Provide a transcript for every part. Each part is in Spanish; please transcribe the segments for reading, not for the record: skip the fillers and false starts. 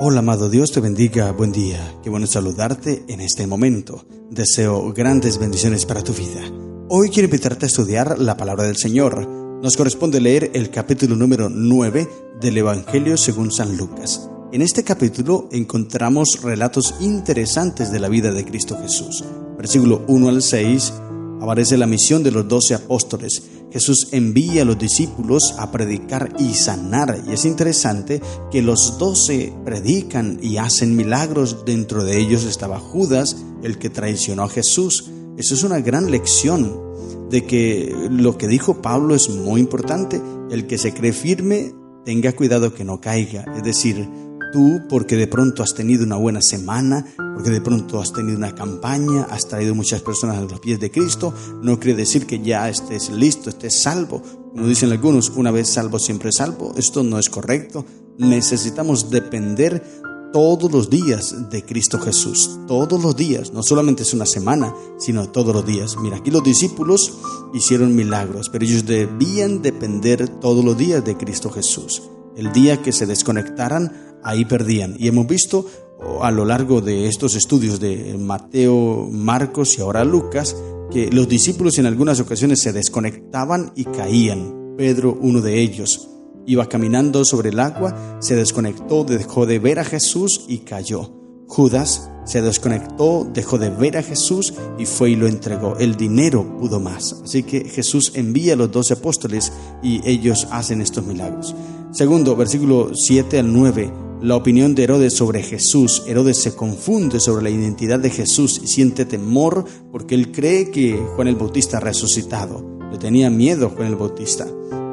Hola amado, Dios te bendiga, buen día, qué bueno saludarte en este momento. Deseo grandes bendiciones para tu vida. Hoy quiero invitarte a estudiar la palabra del Señor. Nos corresponde leer el capítulo número 9 del Evangelio según San Lucas. En este capítulo encontramos relatos interesantes de la vida de Cristo Jesús. Versículo 1 al 6 aparece la misión de los 12 apóstoles. Jesús envía a los discípulos a predicar y sanar. Y es interesante que los 12 predican y hacen milagros. Dentro de ellos estaba Judas, el que traicionó a Jesús. Eso es una gran lección de que lo que dijo Pablo es muy importante. El que se cree firme, tenga cuidado que no caiga. Es decir, tú, porque de pronto has tenido una buena semana, porque de pronto has tenido una campaña, has traído muchas personas a los pies de Cristo, no quiere decir que ya estés listo, estés salvo. Como dicen algunos, una vez salvo, siempre salvo. Esto no es correcto. Necesitamos depender todos los días de Cristo Jesús. Todos los días, no solamente es una semana, sino todos los días. Mira, aquí los discípulos hicieron milagros, pero ellos debían depender todos los días de Cristo Jesús. El día que se desconectaran, ahí perdían. Y hemos visto a lo largo de estos estudios de Mateo, Marcos y ahora Lucas, que los discípulos en algunas ocasiones se desconectaban y caían. Pedro, uno de ellos, iba caminando sobre el agua, se desconectó, dejó de ver a Jesús y cayó. Judas se desconectó, dejó de ver a Jesús y fue y lo entregó. El dinero pudo más. Así que Jesús envía a los 12 apóstoles y ellos hacen estos milagros. Segundo, versículo 7 al 9, la opinión de Herodes sobre Jesús. Herodes se confunde sobre la identidad de Jesús y siente temor porque él cree que Juan el Bautista ha resucitado. Le tenía miedo Juan el Bautista.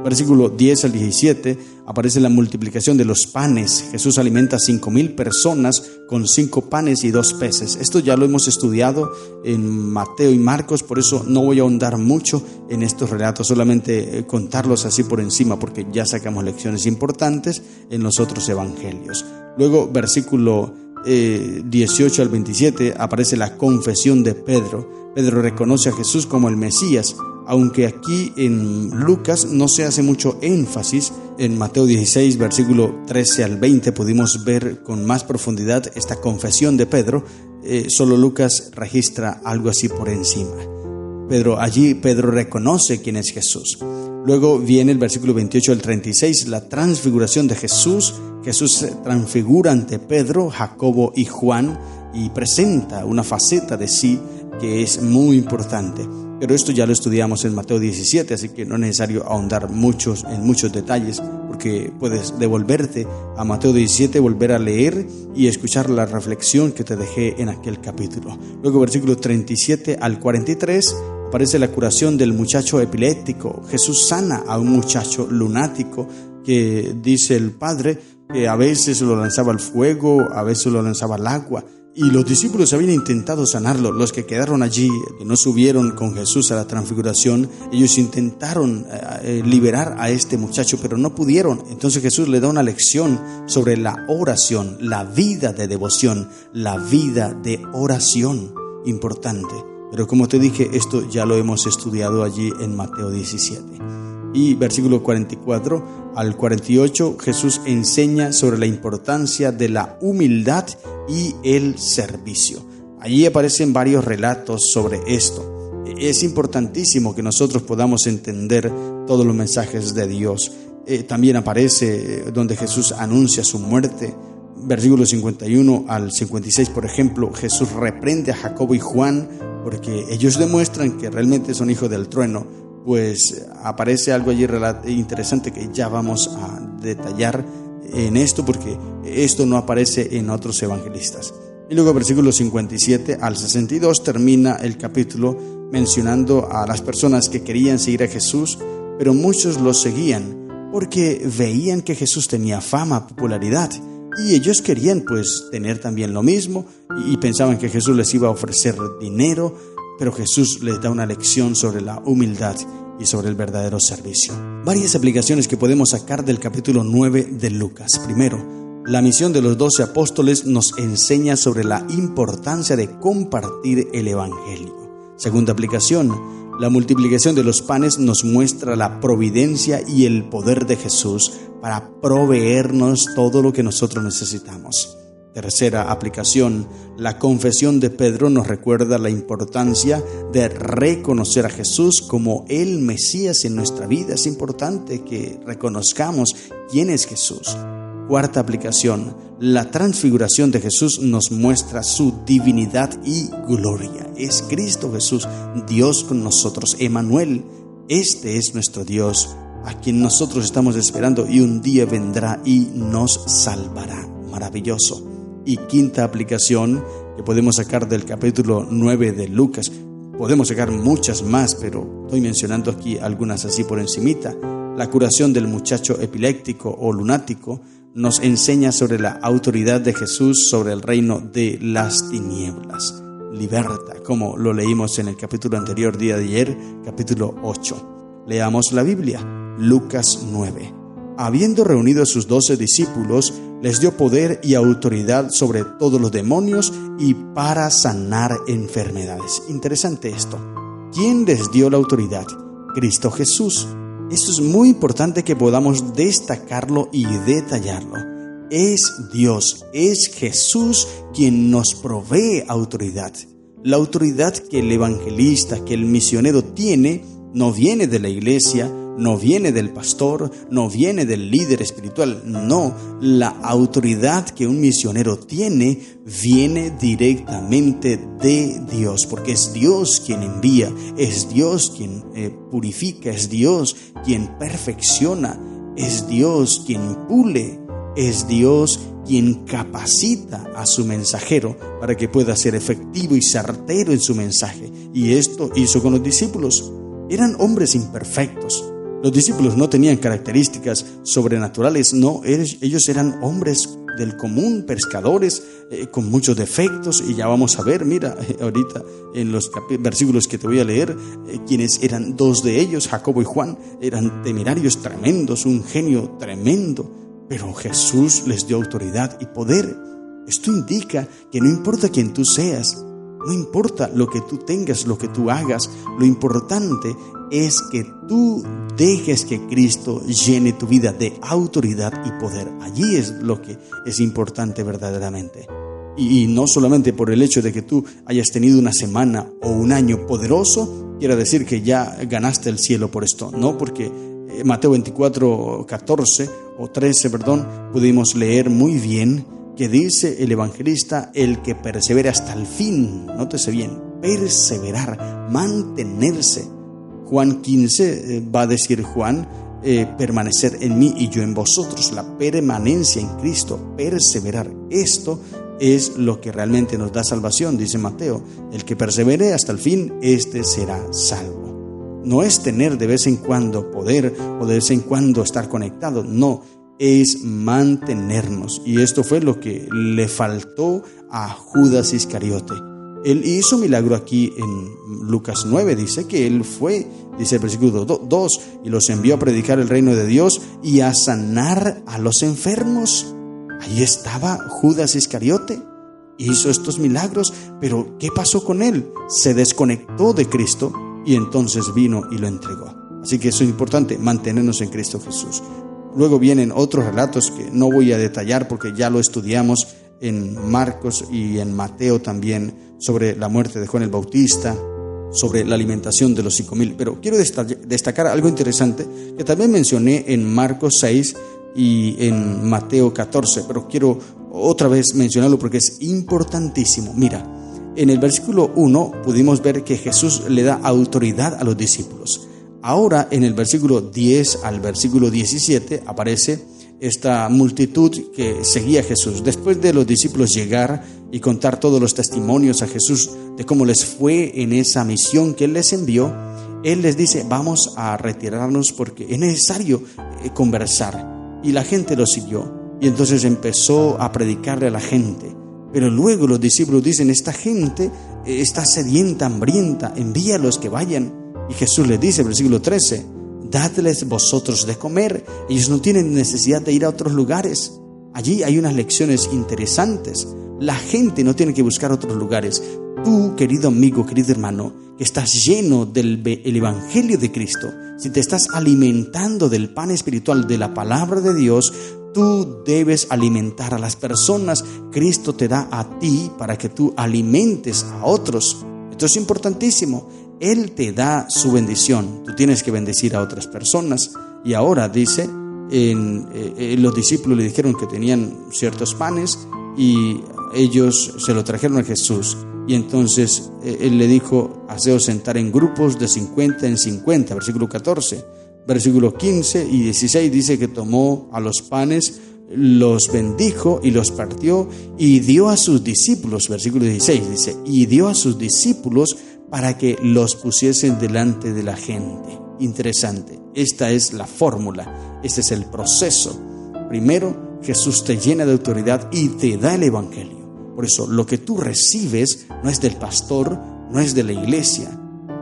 Versículo 10 al 17, aparece la multiplicación de los panes. Jesús alimenta a 5,000 personas con 5 panes y 2 peces. Esto ya lo hemos estudiado en Mateo y Marcos, por eso no voy a ahondar mucho en estos relatos, solamente contarlos así por encima, porque ya sacamos lecciones importantes en los otros evangelios. Luego, versículo 18 al 27, aparece la confesión de Pedro. Pedro reconoce a Jesús como el Mesías, aunque aquí en Lucas no se hace mucho énfasis. En Mateo 16, versículo 13 al 20, pudimos ver con más profundidad esta confesión de Pedro. Solo Lucas registra algo así por encima. Allí Pedro reconoce quién es Jesús. Luego viene el versículo 28 al 36, la transfiguración de Jesús. Jesús se transfigura ante Pedro, Jacobo y Juan y presenta una faceta de sí que es muy importante. Pero esto ya lo estudiamos en Mateo 17, así que no es necesario ahondar en muchos detalles, porque puedes devolverte a Mateo 17, volver a leer y escuchar la reflexión que te dejé en aquel capítulo. Luego, versículos 37 al 43, aparece la curación del muchacho epiléptico. Jesús sana a un muchacho lunático que dice el padre que a veces lo lanzaba al fuego, a veces lo lanzaba al agua. Y los discípulos habían intentado sanarlo. Los que quedaron allí, que no subieron con Jesús a la transfiguración, ellos intentaron liberar a este muchacho, pero no pudieron. Entonces Jesús le da una lección sobre la oración, la vida de devoción, la vida de oración. Importante. Pero como te dije, esto ya lo hemos estudiado allí en Mateo 17. Y versículo 44 al 48, Jesús enseña sobre la importancia de la humildad y el servicio. Allí aparecen varios relatos sobre esto. Es importantísimo que nosotros podamos entender todos los mensajes de Dios. También aparece donde Jesús anuncia su muerte. Versículos 51 al 56, por ejemplo, Jesús reprende a Jacobo y Juan porque ellos demuestran que realmente son hijos del trueno. Pues aparece algo allí interesante que ya vamos a detallar en esto, porque esto no aparece en otros evangelistas. Y luego versículos 57 al 62 termina el capítulo mencionando a las personas que querían seguir a Jesús, pero muchos lo seguían porque veían que Jesús tenía fama, popularidad, y ellos querían pues tener también lo mismo y pensaban que Jesús les iba a ofrecer dinero. Pero Jesús les da una lección sobre la humildad y sobre el verdadero servicio. Varias aplicaciones que podemos sacar del capítulo 9 de Lucas. Primero, la misión de los 12 apóstoles nos enseña sobre la importancia de compartir el evangelio. Segunda aplicación, la multiplicación de los panes nos muestra la providencia y el poder de Jesús para proveernos todo lo que nosotros necesitamos. Tercera aplicación, la confesión de Pedro nos recuerda la importancia de reconocer a Jesús como el Mesías en nuestra vida. Es importante que reconozcamos quién es Jesús. Cuarta aplicación, la transfiguración de Jesús nos muestra su divinidad y gloria. Es Cristo Jesús, Dios con nosotros, Emmanuel. Este es nuestro Dios, a quien nosotros estamos esperando y un día vendrá y nos salvará. Maravilloso. Y quinta aplicación que podemos sacar del capítulo 9 de Lucas. Podemos sacar muchas más, pero estoy mencionando aquí algunas así por encimita. La curación del muchacho epiléptico o lunático nos enseña sobre la autoridad de Jesús sobre el reino de las tinieblas. Liberta, como lo leímos en el capítulo anterior, día de ayer, capítulo 8. Leamos la Biblia, Lucas 9. Habiendo reunido a sus 12 discípulos, les dio poder y autoridad sobre todos los demonios y para sanar enfermedades. Interesante esto. ¿Quién les dio la autoridad? Cristo Jesús. Esto es muy importante que podamos destacarlo y detallarlo. Es Dios, es Jesús quien nos provee autoridad. La autoridad que el evangelista, que el misionero tiene, no viene de la iglesia, no viene del pastor, no viene del líder espiritual. No, la autoridad que un misionero tiene viene directamente de Dios, porque es Dios quien envía, es Dios quien purifica, es Dios quien perfecciona, es Dios quien pule, es Dios quien capacita a su mensajero para que pueda ser efectivo y certero en su mensaje. Y esto hizo con los discípulos. Eran hombres imperfectos. Los discípulos no tenían características sobrenaturales, no, ellos eran hombres del común, pescadores con muchos defectos, y ya vamos a ver, mira, ahorita en los versículos que te voy a leer, quienes eran dos de ellos, Jacobo y Juan, eran temerarios tremendos, un genio tremendo, pero Jesús les dio autoridad y poder. Esto indica que no importa quién tú seas, no importa lo que tú tengas, lo que tú hagas, lo importante es que tú dejes que Cristo llene tu vida de autoridad y poder. Allí es lo que es importante verdaderamente. Y no solamente por el hecho de que tú hayas tenido una semana o un año poderoso, quiere decir que ya ganaste el cielo por esto. No, porque Mateo 24, 14 o 13, pudimos leer muy bien que dice el evangelista: el que persevera hasta el fin. Nótese bien, perseverar, mantenerse. Juan 15 va a decir Juan, permanecer en mí y yo en vosotros, la permanencia en Cristo, perseverar. Esto es lo que realmente nos da salvación, dice Mateo. El que persevere hasta el fin, este será salvo. No es tener de vez en cuando poder o de vez en cuando estar conectado, no, es mantenernos. Y esto fue lo que le faltó a Judas Iscariote. Él hizo milagro aquí en Lucas 9, dice que él fue, dice el versículo 2, y los envió a predicar el reino de Dios y a sanar a los enfermos. Ahí estaba Judas Iscariote, hizo estos milagros, pero ¿qué pasó con él? Se desconectó de Cristo y entonces vino y lo entregó. Así que eso es importante, mantenernos en Cristo Jesús. Luego vienen otros relatos que no voy a detallar porque ya lo estudiamos en Marcos y en Mateo también, sobre la muerte de Juan el Bautista, sobre la alimentación de los 5,000. Pero quiero destacar algo interesante que también mencioné en Marcos 6 y en Mateo 14, pero quiero otra vez mencionarlo porque es importantísimo. Mira, en el versículo 1 pudimos ver que Jesús le da autoridad a los discípulos. Ahora en el versículo 10 al versículo 17 aparece esta multitud que seguía a Jesús. Después de los discípulos llegar y contar todos los testimonios a Jesús de cómo les fue en esa misión que Él les envió, Él les dice: vamos a retirarnos porque es necesario conversar. Y la gente lo siguió y entonces empezó a predicarle a la gente. Pero luego los discípulos dicen: esta gente está sedienta, hambrienta, envíalos que vayan. Y Jesús les dice, versículo 13: dadles vosotros de comer. Ellos no tienen necesidad de ir a otros lugares. Allí hay unas lecciones interesantes. La gente no tiene que buscar otros lugares. Tú, querido amigo, querido hermano, que estás lleno del Evangelio de Cristo, si te estás alimentando del pan espiritual de la palabra de Dios, tú debes alimentar a las personas. Cristo te da a ti para que tú alimentes a otros. Esto es importantísimo. Él te da su bendición. Tú tienes que bendecir a otras personas. Y ahora dice, los discípulos le dijeron que tenían ciertos panes y ellos se lo trajeron a Jesús. Y entonces él le dijo, haceos sentar en grupos de 50 en 50, versículo 14. Versículo 15 y 16 dice que tomó a los panes, los bendijo y los partió y dio a sus discípulos. Versículo 16 dice, y dio a sus discípulos para que los pusiesen delante de la gente. Interesante, esta es la fórmula, este es el proceso. Primero, Jesús te llena de autoridad y te da el Evangelio. Por eso, lo que tú recibes no es del pastor, no es de la iglesia,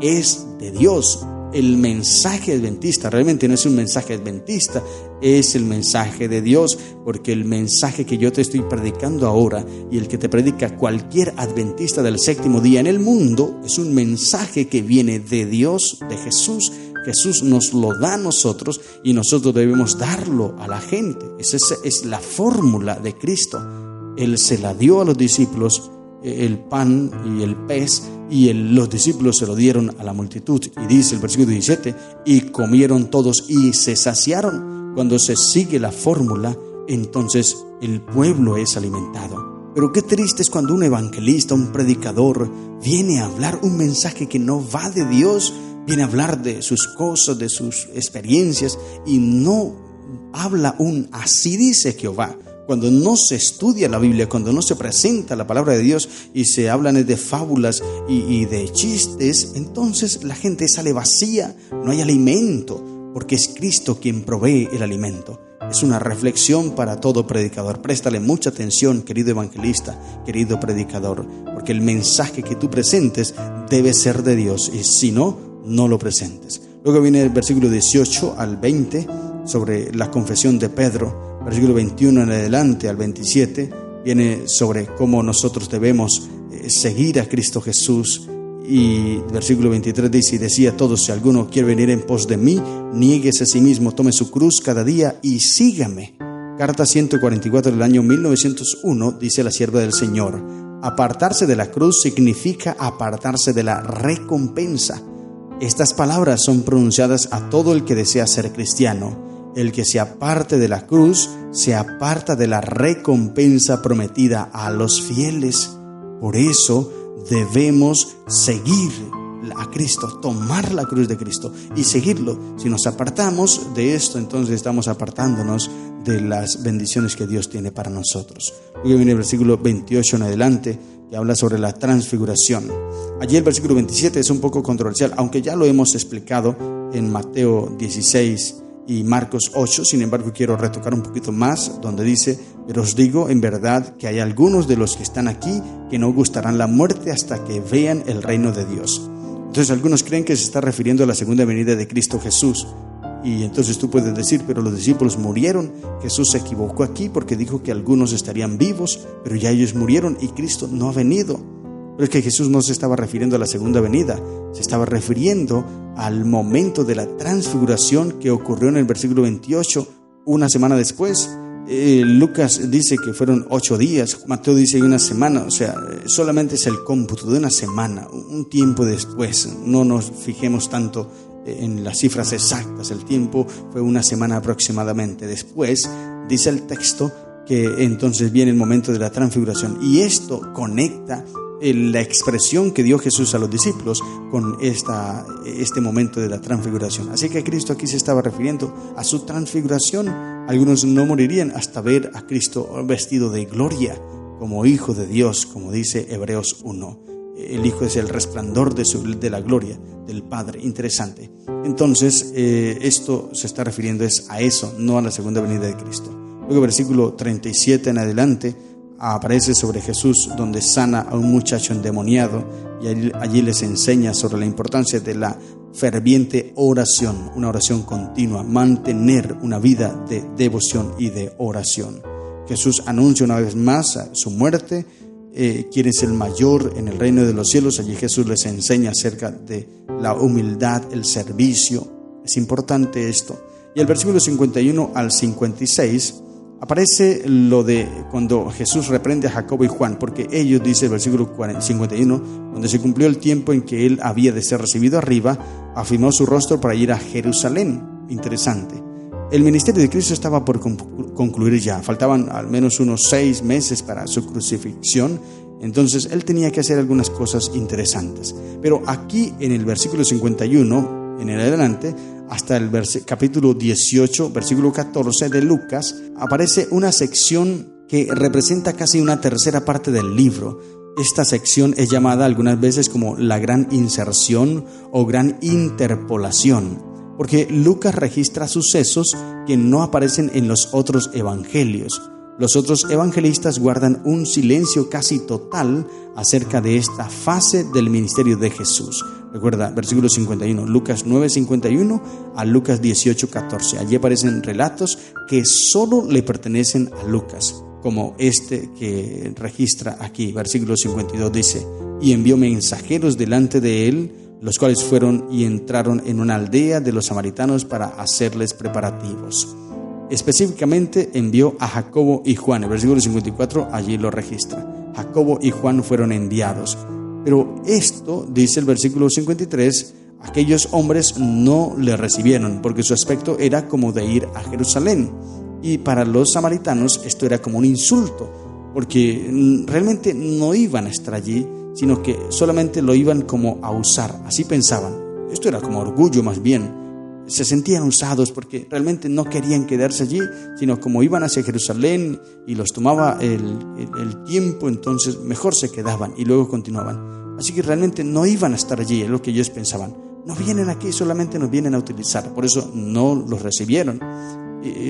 es de Dios. El mensaje adventista realmente no es un mensaje adventista, es el mensaje de Dios, porque el mensaje que yo te estoy predicando ahora y el que te predica cualquier adventista del séptimo día en el mundo es un mensaje que viene de Dios, de Jesús. Jesús nos lo da a nosotros y nosotros debemos darlo a la gente. Esa es la fórmula de Cristo. Él se la dio a los discípulos, el pan y el pez, y los discípulos se lo dieron a la multitud. Y dice el versículo 17, y comieron todos y se saciaron. Cuando se sigue la fórmula, entonces el pueblo es alimentado. Pero qué triste es cuando un evangelista, un predicador, viene a hablar un mensaje que no va de Dios, viene a hablar de sus cosas, de sus experiencias, y no habla un así dice Jehová. Cuando no se estudia la Biblia, cuando no se presenta la palabra de Dios y se hablan de fábulas y de chistes, entonces la gente sale vacía, no hay alimento, porque es Cristo quien provee el alimento. Es una reflexión para todo predicador. Préstale mucha atención, querido evangelista, querido predicador, porque el mensaje que tú presentes debe ser de Dios y si no, no lo presentes. Luego viene el versículo 18 al 20 sobre la confesión de Pedro. Versículo 21 en adelante al 27 viene sobre cómo nosotros debemos seguir a Cristo Jesús. Y versículo 23 dice, y decía a todos, si alguno quiere venir en pos de mí, niéguese a sí mismo, tome su cruz cada día y sígame. Carta 144 del año 1901, dice la sierva del Señor, apartarse de la cruz significa apartarse de la recompensa. Estas palabras son pronunciadas a todo el que desea ser cristiano. El que se aparte de la cruz se aparta de la recompensa prometida a los fieles. Por eso debemos seguir a Cristo, tomar la cruz de Cristo y seguirlo. Si nos apartamos de esto, entonces estamos apartándonos de las bendiciones que Dios tiene para nosotros. Luego viene el versículo 28 en adelante, que habla sobre la transfiguración. Allí el versículo 27 es un poco controversial, aunque ya lo hemos explicado en Mateo 16 y Marcos 8, sin embargo quiero retocar un poquito más, donde dice, pero os digo en verdad que hay algunos de los que están aquí que no gustarán la muerte hasta que vean el reino de Dios. Entonces algunos creen que se está refiriendo a la segunda venida de Cristo Jesús, y entonces tú puedes decir, pero los discípulos murieron. Jesús se equivocó aquí porque dijo que algunos estarían vivos, pero ya ellos murieron y Cristo no ha venido. Pero es que Jesús no se estaba refiriendo a la segunda venida, se estaba refiriendo al momento de la transfiguración que ocurrió en el versículo 28, una semana después. Lucas dice que fueron 8 días, Mateo dice una semana, o sea, solamente es el cómputo de una semana, un tiempo después. No nos fijemos tanto en las cifras exactas, el tiempo fue una semana aproximadamente después. Dice el texto que entonces viene el momento de la transfiguración, y esto conecta la expresión que dio Jesús a los discípulos con este momento de la transfiguración. Así que Cristo aquí se estaba refiriendo a su transfiguración. Algunos no morirían hasta ver a Cristo vestido de gloria como Hijo de Dios, como dice Hebreos 1. El Hijo es el resplandor de la gloria del Padre. Interesante. Entonces, esto se está refiriendo a eso, no a la segunda venida de Cristo. Luego, versículo 37 en adelante, aparece sobre Jesús, donde sana a un muchacho endemoniado, y allí les enseña sobre la importancia de la ferviente oración, una oración continua, mantener una vida de devoción y de oración. Jesús anuncia una vez más su muerte, quién es el mayor en el reino de los cielos. Allí Jesús les enseña acerca de la humildad, el servicio. Es importante esto. Y el versículo 51 al 56 aparece lo de cuando Jesús reprende a Jacobo y Juan, porque ellos, dice el versículo 51, donde se cumplió el tiempo en que él había de ser recibido arriba, afirmó su rostro para ir a Jerusalén. Interesante. El ministerio de Cristo estaba por concluir ya, faltaban al menos unos 6 meses para su crucifixión, entonces él tenía que hacer algunas cosas interesantes. Pero aquí en el versículo 51, en el adelante, hasta el capítulo 18, versículo 14 de Lucas, aparece una sección que representa casi una tercera parte del libro. Esta sección es llamada algunas veces como la gran inserción o gran interpolación, porque Lucas registra sucesos que no aparecen en los otros evangelios. Los otros evangelistas guardan un silencio casi total acerca de esta fase del ministerio de Jesús. Recuerda, versículo 51, Lucas 9:51 a Lucas 18:14. Allí aparecen relatos que solo le pertenecen a Lucas, como este que registra aquí. Versículo 52 dice: y envió mensajeros delante de él, los cuales fueron y entraron en una aldea de los samaritanos para hacerles preparativos. Específicamente envió a Jacobo y Juan. El versículo 54 allí lo registra. Jacobo y Juan fueron enviados. Pero esto, dice el versículo 53, aquellos hombres no le recibieron, porque su aspecto era como de ir a Jerusalén. Y para los samaritanos esto era como un insulto, porque realmente no iban a estar allí, sino que solamente lo iban como a usar. Así pensaban. Esto era como orgullo más bien. Se sentían usados porque realmente no querían quedarse allí, sino como iban hacia Jerusalén y los tomaba el tiempo, entonces mejor se quedaban y luego continuaban. Así que realmente no iban a estar allí, es lo que ellos pensaban. No vienen aquí, solamente nos vienen a utilizar. Por eso no los recibieron.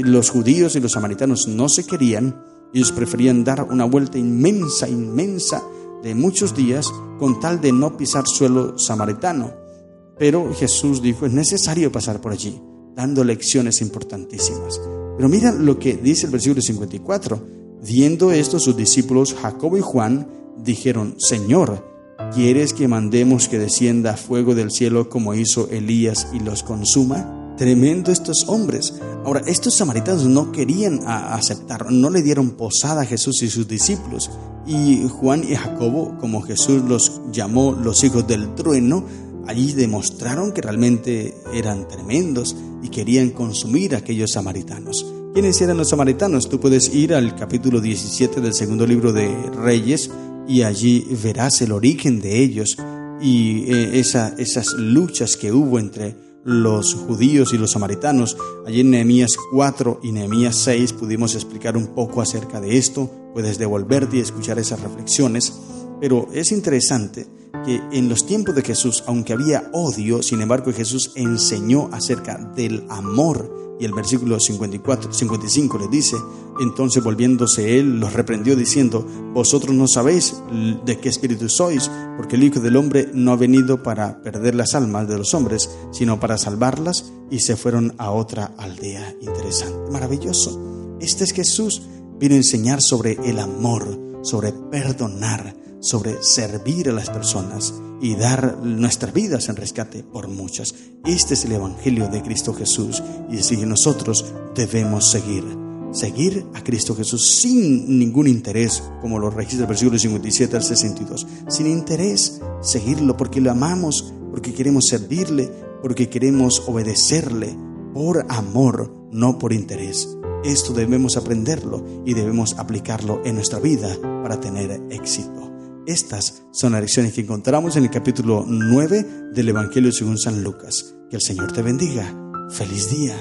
Los judíos y los samaritanos no se querían. Ellos preferían dar una vuelta inmensa de muchos días con tal de no pisar suelo samaritano. Pero Jesús dijo, es necesario pasar por allí, dando lecciones importantísimas. Pero mira lo que dice el versículo 54. Viendo esto, sus discípulos Jacobo y Juan dijeron, Señor, ¿quieres que mandemos que descienda fuego del cielo como hizo Elías y los consuma? Tremendo estos hombres. Ahora, estos samaritanos no querían aceptar, no le dieron posada a Jesús y sus discípulos. Y Juan y Jacobo, como Jesús los llamó los hijos del trueno, allí demostraron que realmente eran tremendos y querían consumir a aquellos samaritanos. ¿Quiénes eran los samaritanos? Tú puedes ir al capítulo 17 del segundo libro de Reyes y allí verás el origen de ellos y esas luchas que hubo entre los judíos y los samaritanos. Allí en Nehemías 4 y Nehemías 6 pudimos explicar un poco acerca de esto. Puedes devolverte y escuchar esas reflexiones. Pero es interesante que en los tiempos de Jesús, aunque había odio, sin embargo Jesús enseñó acerca del amor. Y el versículo 55 le dice, entonces volviéndose él, los reprendió diciendo, vosotros no sabéis de qué espíritu sois, porque el Hijo del Hombre no ha venido para perder las almas de los hombres, sino para salvarlas, y se fueron a otra aldea. Interesante, maravilloso. Este es Jesús, vino a enseñar sobre el amor, sobre perdonar, sobre servir a las personas y dar nuestras vidas en rescate por muchas. Este es el Evangelio de Cristo Jesús y así nosotros debemos seguir a Cristo Jesús sin ningún interés, como lo registra el versículo 57 al 62, sin interés, seguirlo porque lo amamos, porque queremos servirle, porque queremos obedecerle, por amor, no por interés. Esto debemos aprenderlo y debemos aplicarlo en nuestra vida para tener éxito. Estas son las lecciones que encontramos en el capítulo 9 del Evangelio según San Lucas. Que el Señor te bendiga. ¡Feliz día!